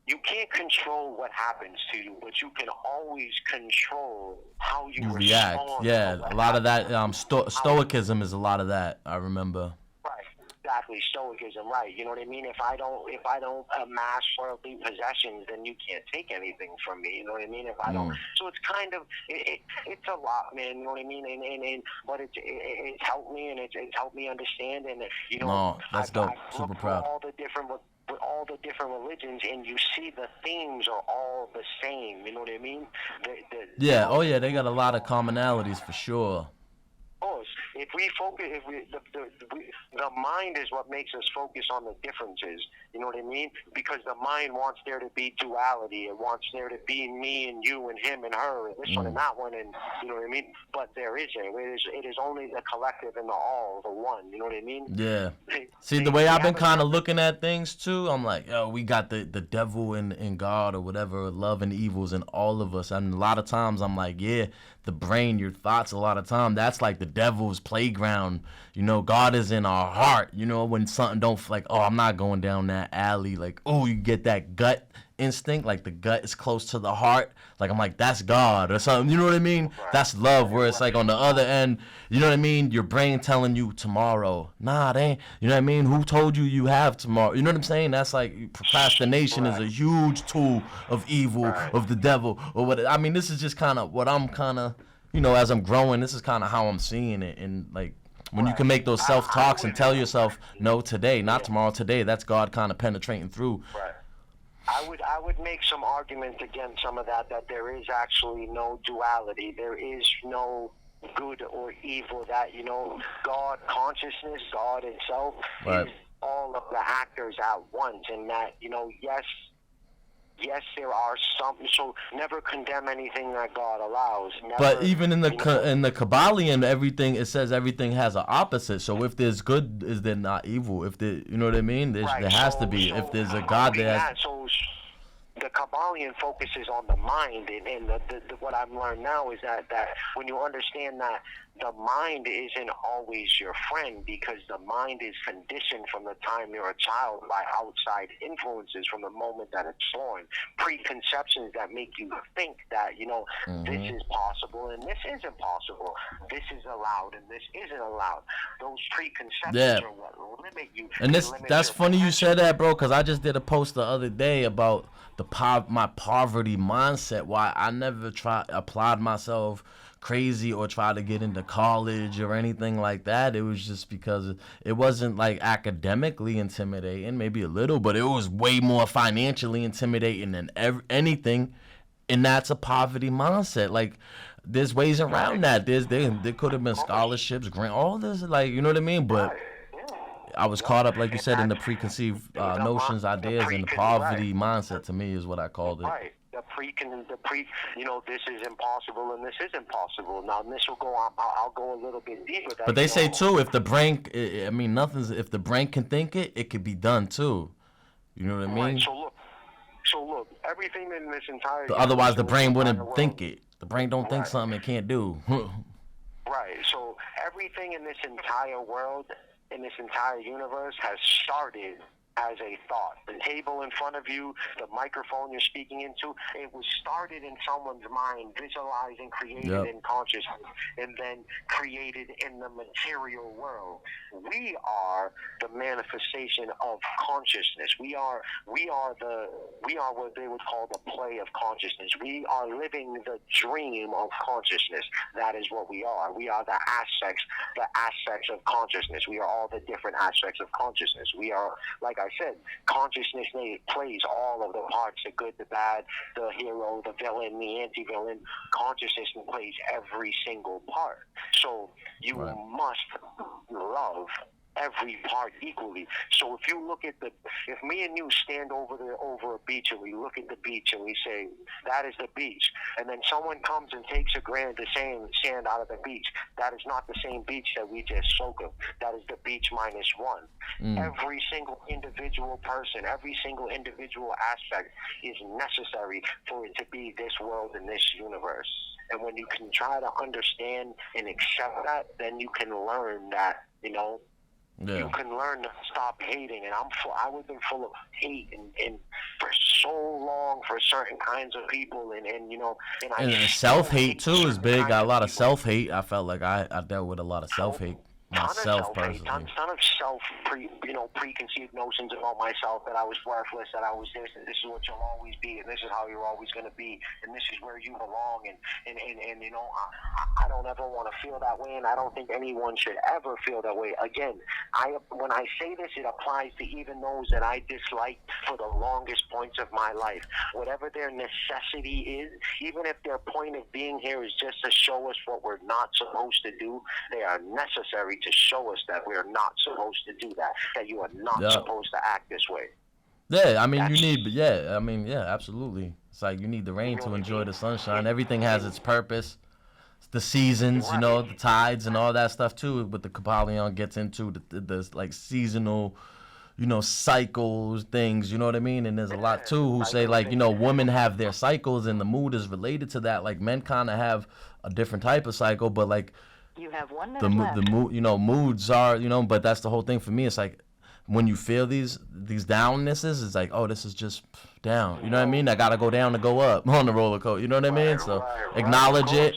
you can't control what happens to you, but you can always control how you react. Yeah, a lot of that. Stoicism is a lot of that. I remember. Right. Exactly, Stoicism, right? You know what I mean? If I don't amass worldly possessions, then you can't take anything from me. You know what I mean? If I don't, so it's kind of it's a lot, man. You know what I mean? And but it's helped me, and it's helped me understand, and you know, no, that's dope. Super proud. With all the different religions, and you see the themes are all the same. You know what I mean? Yeah. They got a lot of commonalities for sure. Of course, if we focus, the mind is what makes us focus on the differences. You know what I mean? Because the mind wants there to be duality. It wants there to be me and you and him and her and this one and that one, and you know what I mean? But there isn't. It is only the collective and the all, the one. You know what I mean? Yeah. See, the way I've been kind of looking at things too, I'm like, we got the devil and God or whatever, love and evils in all of us. And a lot of times I'm like, the brain, your thoughts, a lot of time, that's like the devil's playground. You know, God is in our heart. You know, when something don't, like, I'm not going down that alley. Like, you get that gut instinct, like the gut is close to the heart. Like, I'm like, that's God or something. You know what I mean? That's love, where it's like on the other end, you know what I mean? Your brain telling you tomorrow. Nah, it ain't. You know what I mean? Who told you have tomorrow? You know what I'm saying? That's like procrastination is a huge tool of evil, of the devil, or what. I mean, this is just kind of what I'm kind of, you know, as I'm growing, this is kind of how I'm seeing it. And like, when you can make those self-talks and tell yourself, no, today, not tomorrow, today, that's God kind of penetrating through. Right. I would make some argument against some of that there is actually no duality. There is no good or evil. That, you know, God consciousness, God itself, Right. is all of the actors at once, and that, you know, yes, there are some. So never condemn anything that God allows. Never, But even in the you know, in the Kabbalion, everything, it says everything has an opposite. So if there's good, is there not evil? If there, you know what I mean? right, There has so, to be. So, If there's a God, okay, there has. yeah, so the Kabbalion focuses on the mind, and what I've learned now is that when you understand that the mind isn't always your friend, because the mind is conditioned from the time you're a child by outside influences from the moment that it's born. Preconceptions that make you think that, you know, this is possible and this isn't possible. This is allowed and this isn't allowed. Those preconceptions are what limit you. And that's funny you said that, bro, because I just did a post the other day about my poverty mindset, why I never applied myself crazy or tried to get into college or anything like that. It was just because it wasn't like academically intimidating, maybe a little, but it was way more financially intimidating than anything. And that's a poverty mindset. Like, there's ways around that. There could have been scholarships, grant, all this, like, you know what I mean? But I was caught up, like you said, in the preconceived notions, ideas, and the poverty mindset. To me, is what I called it. Right. You know, this is impossible and this is impossible. Now, and this will go on. I'll go a little bit deeper. But they say too, if the brain, I mean, if the brain can think it, it could be done too. You know what I mean? Right. So look, everything in this entire. Otherwise, the brain wouldn't think it. The brain don't think something it can't do. Right. So everything in this entire world, in this entire universe, has started as a thought. The table in front of you, the microphone you're speaking into, it was started in someone's mind, visualized and created in consciousness, and then created in the material world. We are the manifestation of consciousness. We are what they would call the play of consciousness. We are living the dream of consciousness. That is what we are. We are the aspects of consciousness. We are all the different aspects of consciousness. We are, like I said, consciousness plays all of the parts, the good, the bad, the hero, the villain, the anti-villain. Consciousness plays every single part. So you must love every part equally. So if you look at if me and you stand over a beach and we look at the beach and we say, that is the beach, and then someone comes and takes a grain of the sand out of the beach, that is not the same beach that we just spoke of. That is the beach minus one. Every single individual person, every single individual aspect is necessary for it to be this world and this universe. And when you can try to understand and accept that, then you can learn that, you know, you can learn to stop hating. And I was been full of hate and for so long for certain kinds of people, and you know, and self-hate too is big. Got a lot of self-hate. I felt like I dealt with a lot of self-hate myself personally. Ton of preconceived notions about myself, that I was worthless, that I was this, and this is what you'll always be, and this is how you're always going to be, and this is where you belong, and you know, I don't ever want to feel that way, and I don't think anyone should ever feel that way. Again, when I say this, it applies to even those that I disliked for the longest points of my life. Whatever their necessity is, even if their point of being here is just to show us what we're not supposed to do, they are necessary to show us that we are not supposed to do that you are not supposed to act this way. Yeah, I mean, absolutely. It's like you need the rain to enjoy the sunshine. Everything has its purpose. The seasons, you know, the tides and all that stuff too. But the Kabbalion gets into the like seasonal, you know, cycles, things, you know what I mean? And there's a lot too who say, like, you know, women have their cycles and the mood is related to that. Like, men kind of have a different type of cycle, but like, you have 1 minute left. The mood, you know, moods are, you know, but that's the whole thing for me. It's like when you feel these downnesses, it's like, oh, this is just down. You know what I mean? I gotta go down to go up on the roller coaster. You know what I mean? So acknowledge it,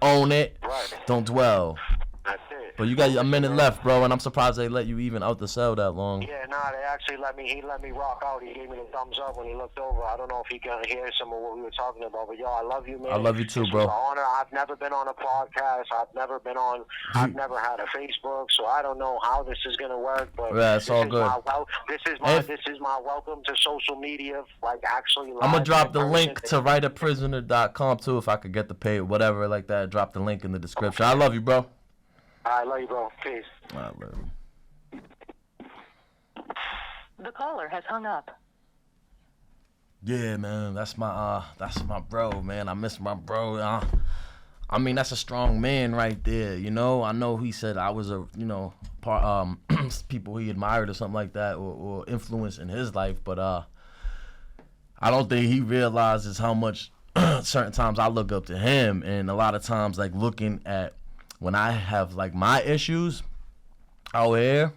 own it, don't dwell. That's it. But you got a minute left, bro, and I'm surprised they let you even out the cell that long. Yeah, nah, they actually he let me rock out. He gave me the thumbs up when he looked over. I don't know if he can hear some of what we were talking about, but yo, I love you, man. I love you too, bro. It's an honor. I've never been on a podcast. I've never had a Facebook, so I don't know how this is gonna work. But yeah, it's all good. This is my welcome to social media. Like actually, I'm gonna drop the link to writeaprisoner.com too, if I could get the pay, whatever like that. Drop the link in the description. I love you, bro. I love you, bro. Peace. I love you. The caller has hung up. Yeah, man, that's my bro, man. I miss my bro. I mean, that's a strong man right there, you know. I know he said I was a, you know, part people he admired or something like that, or influence in his life, but I don't think he realizes how much certain times I look up to him, and a lot of times, like, looking at when I have like my issues out here,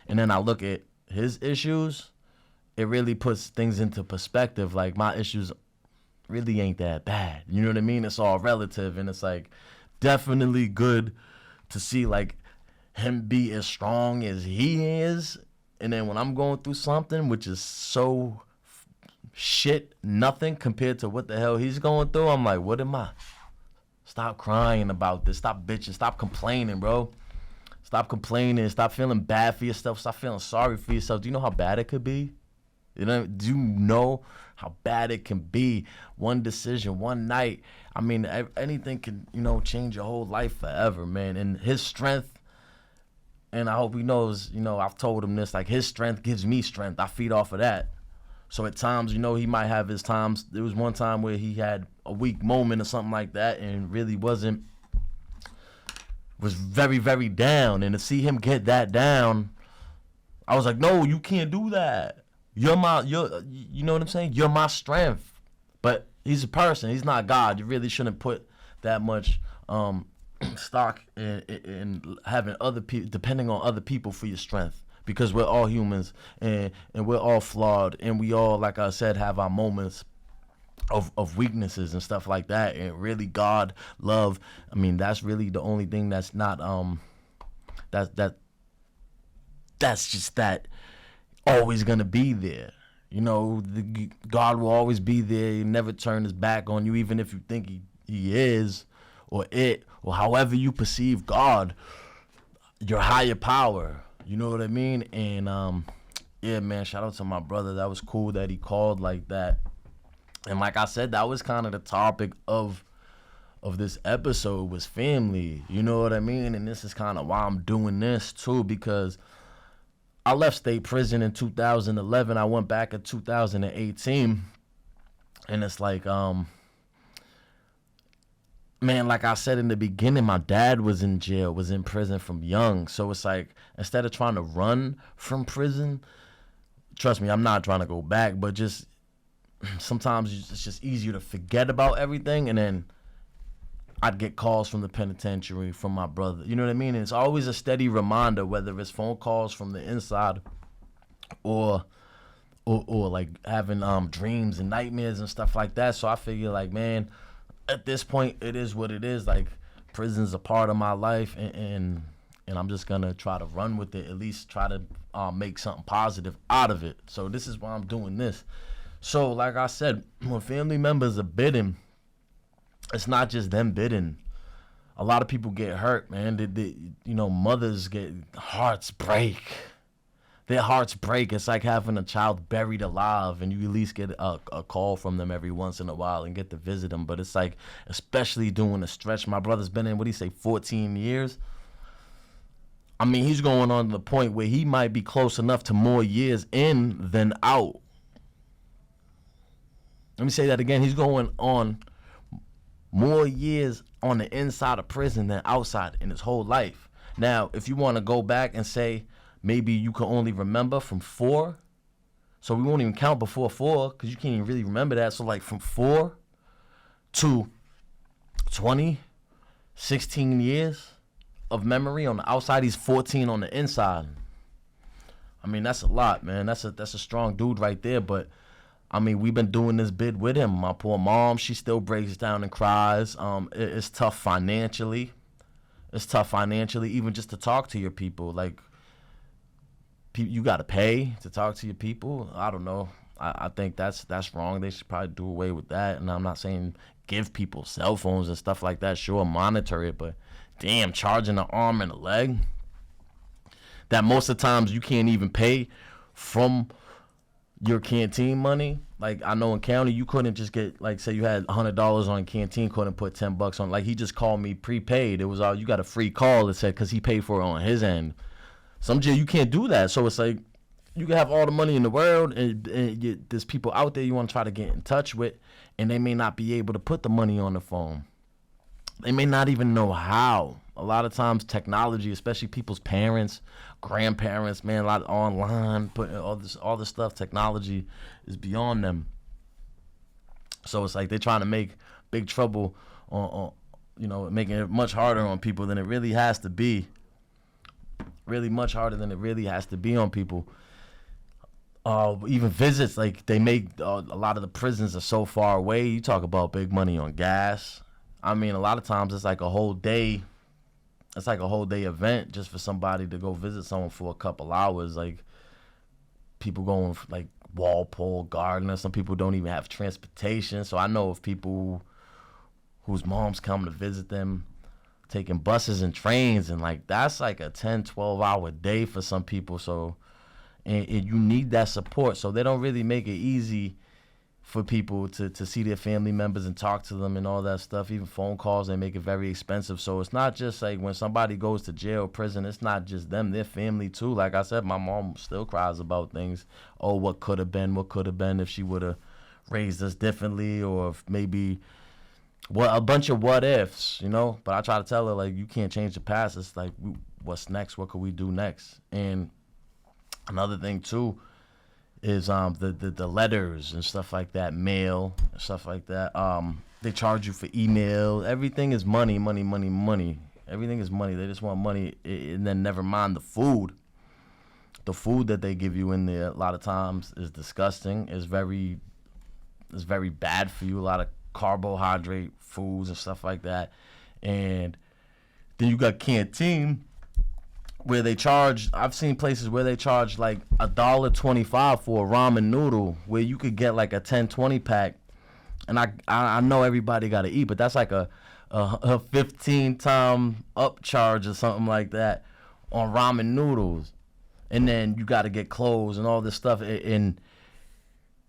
and then I look at his issues, it really puts things into perspective. Like, my issues really ain't that bad. You know what I mean? It's all relative, and it's like definitely good to see like him be as strong as he is. And then when I'm going through something which is so nothing compared to what the hell he's going through, I'm like, what am I? Stop crying about this. Stop bitching. Stop complaining, bro. Stop complaining. Stop feeling bad for yourself. Stop feeling sorry for yourself. Do you know how bad it could be? Do you know how bad it can be? One decision, one night. I mean, anything can, you know, change your whole life forever, man. And his strength, and I hope he knows, you know, I've told him this, like, his strength gives me strength. I feed off of that. So at times, you know, he might have his times. There was one time where he had a weak moment or something like that and really was very, very down. And to see him get that down, I was like, no, you can't do that. You know what I'm saying? You're my strength. But he's a person. He's not God. You really shouldn't put that much stock in having other people, depending on other people for your strength. Because we're all humans, and we're all flawed, and we all, like I said, have our moments of weaknesses and stuff like that. And really, God, love, I mean, that's really the only thing that's not that's just that always gonna be there. You know, God will always be there. He never turn his back on you, even if you think he is, or it, or however you perceive God, your higher power. You know what I mean? And yeah, man, shout out to my brother. That was cool that he called like that. And like I said, that was kind of the topic of this episode, was family. You know what I mean? And this is kind of why I'm doing this too, because I left state prison in 2011. I went back in 2018. And it's like, man, like I said in the beginning, my dad was in jail, was in prison from young. So it's like, instead of trying to run from prison, trust me, I'm not trying to go back, but just sometimes it's just easier to forget about everything. And then I'd get calls from the penitentiary, from my brother. You know what I mean? And it's always a steady reminder, whether it's phone calls from the inside or like having dreams and nightmares and stuff like that. So I figure, like, man, at this point, it is what it is. Like, prison's a part of my life, and I'm just gonna try to run with it. At least try to make something positive out of it. So this is why I'm doing this. So, like I said, when family members are bidding, it's not just them bidding. A lot of people get hurt, man. You know, mothers get hearts break. Their hearts break. It's like having a child buried alive, and you at least get a call from them every once in a while and get to visit them. But it's like, especially doing a stretch. My brother's been in, 14 years? I mean, he's going on to the point where he might be close enough to more years in than out. Let me say that again. He's going on more years on the inside of prison than outside in his whole life. Now, if you want to go back and say, maybe you can only remember from 4. So we won't even count before 4, because you can't even really remember that. So like from 4 to 20, 16 years of memory on the outside, he's 14 on the inside. I mean, that's a lot, man. That's a strong dude right there. But I mean, we've been doing this bid with him. My poor mom, she still breaks down and cries. It's tough financially. It's tough financially, even just to talk to your people. Like, you got to pay to talk to your people. I don't know. I think that's wrong. They should probably do away with that. And I'm not saying give people cell phones and stuff like that. Sure, monitor it, but damn, charging an arm and a leg that most of the times you can't even pay from your canteen money. Like, I know in county you couldn't just get, like, say you had $100 on canteen, couldn't put $10 on. Like, he just called me prepaid. It was all, you got a free call that said, because he paid for it on his end. Some jail you can't do that. So it's like, you can have all the money in the world, and there's people out there you want to try to get in touch with, and they may not be able to put the money on the phone. They may not even know how. A lot of times technology, especially people's parents, grandparents, man, a lot online, putting all this stuff, technology is beyond them. So it's like they're trying to make big trouble on making it much harder on people than it really has to be. Really much harder than it really has to be on people. Even visits, like, they make a lot of the prisons are so far away. You talk about big money on gas. I mean, a lot of times it's like a whole day. It's like a whole day event just for somebody to go visit someone for a couple hours. Like, people going like Walpole, Gardner. Some people don't even have transportation. So I know of people whose moms come to visit them taking buses and trains, and like that's like a 10, 12-hour day for some people. So and you need that support. So they don't really make it easy for people to see their family members and talk to them and all that stuff. Even phone calls, they make it very expensive. So it's not just like when somebody goes to jail or prison, it's not just them, their family too. Like I said, my mom still cries about things. Oh, what could have been if she would have raised us differently, or if maybe a bunch of what ifs, But I try to tell her, like, you can't change the past. It's like, what's next? What could we do next? And another thing too is the letters and stuff like that, mail and stuff like that. They charge you for email. Everything is money. Everything is money. They just want money, and then never mind the food. The food that they give you in there a lot of times is disgusting. It's very bad for you. A lot of carbohydrate foods and stuff like that. And then you got canteen, where they charge, I've seen places where they charge like $1.25 for a ramen noodle, where you could get like a 10-20 pack. And I know everybody got to eat, but that's like a 15-time upcharge or something like that on ramen noodles. And then you got to get clothes and all this stuff. And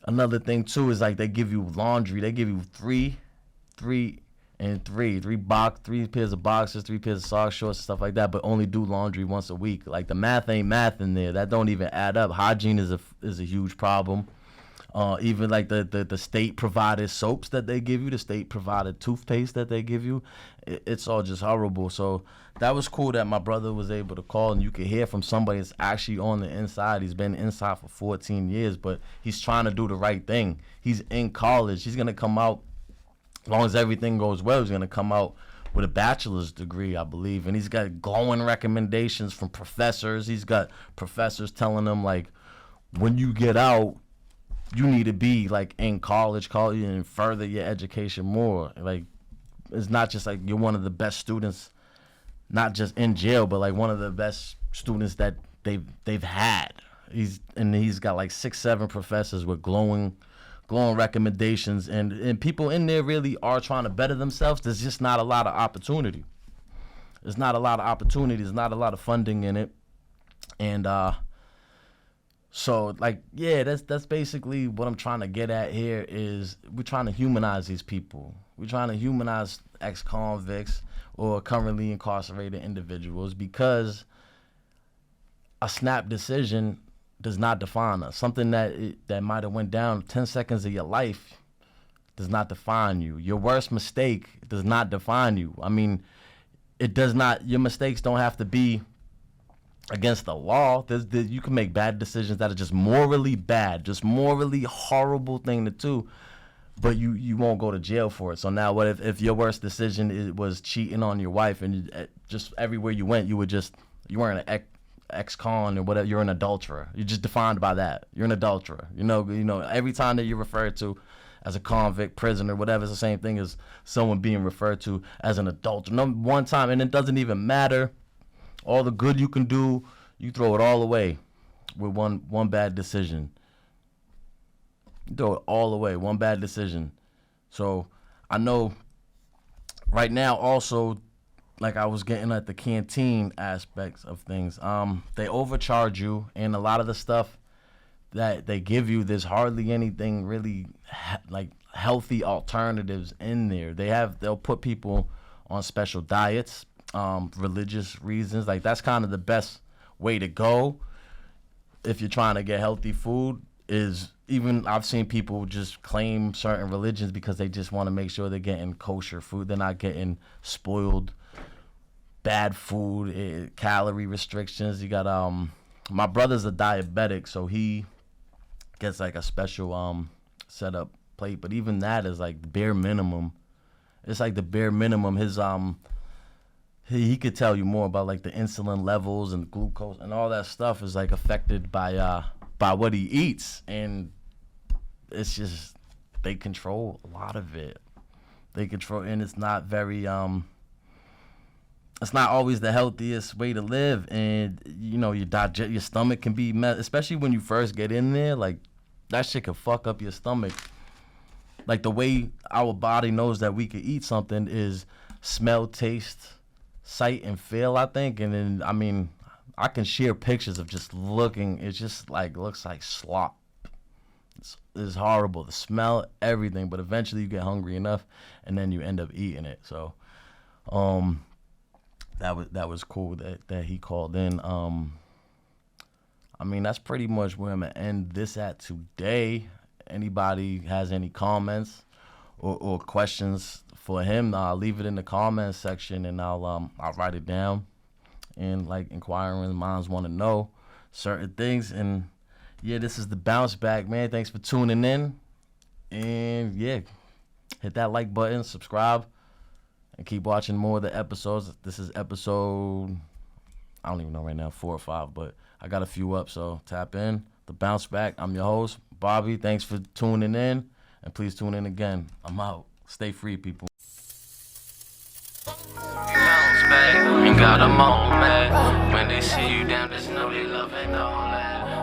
another thing too is like they give you laundry. They give you three pairs of boxers, 3 pairs of socks, shorts, and stuff like that, but only do laundry once a week. Like, the math ain't math in there. That don't even add up. Hygiene is a huge problem. Even like the state provided soaps that they give you, the state provided toothpaste that they give you, it's all just horrible. So that was cool that my brother was able to call, and you could hear from somebody that's actually on the inside. He's been inside for 14 years, but he's trying to do the right thing. He's in college. He's gonna come out, as long as everything goes well, he's going to come out with a bachelor's degree, I believe. And he's got glowing recommendations from professors. He's got professors telling him, like, when you get out, you need to be, like, in college and further your education more. Like, it's not just, like, you're one of the best students, not just in jail, but, like, one of the best students that they've had. He's got, like, 6, 7 professors with glowing recommendations, and people in there really are trying to better themselves. There's just not a lot of opportunity. There's not a lot of funding in it. And so, like, yeah, that's basically what I'm trying to get at here. Is we're trying to humanize these people. We're trying to humanize ex-convicts or currently incarcerated individuals, because a snap decision does not define us. Something that might have went down 10 seconds of your life does not define you. Your worst mistake does not define you. I mean, it does not. Your mistakes don't have to be against the law. You can make bad decisions that are just morally bad, just morally horrible thing to do, but you won't go to jail for it. So now what if your worst decision was cheating on your wife, and just everywhere you went, you weren't an ex-con or whatever, you're an adulterer. You're just defined by that. You're an adulterer. Every time that you're referred to as a convict, prisoner, whatever. It's the same thing as someone being referred to as an adult. One time, and it doesn't even matter. All the good you can do, you throw it all away with one bad decision. You throw it all away, one bad decision. So I know right now also, like I was getting at the canteen aspects of things, they overcharge you, and a lot of the stuff that they give you, there's hardly anything really like healthy alternatives in there. They'll put people on special diets, religious reasons. Like that's kind of the best way to go if you're trying to get healthy food. Is even I've seen people just claim certain religions because they just want to make sure they're getting kosher food. They're not getting spoiled bad food, calorie restrictions. You got my brother's a diabetic, so he gets like a special setup plate, but even that is like the bare minimum. It's like the bare minimum. His he could tell you more about like the insulin levels and glucose and all that stuff is like affected by what he eats, and it's just they control a lot of it. They control, and it's not very it's not always the healthiest way to live, and you know your stomach can be especially when you first get in there. Like that shit could fuck up your stomach. Like the way our body knows that we could eat something is smell, taste, sight, and feel, I think. And then I mean, I can share pictures of just looking. It just like looks like slop. It's horrible. The smell, everything. But eventually you get hungry enough, and then you end up eating it. So, that was cool that he called in. I mean, that's pretty much where I'm gonna end this at today. Anybody has any comments or questions for him, leave it in the comments section, and I'll write it down. And like inquiring minds want to know certain things. And yeah, this is the bounce back, man. Thanks for tuning in. And yeah, hit that like button, subscribe, and keep watching more of the episodes. This is episode, I don't even know right now, 4 or 5, but I got a few up, so tap in. The bounce back. I'm your host, Bobby. Thanks for tuning in, and please tune in again. I'm out. Stay free, people. Bounce back, ain't got a moment. When they see you down, just know they love it all.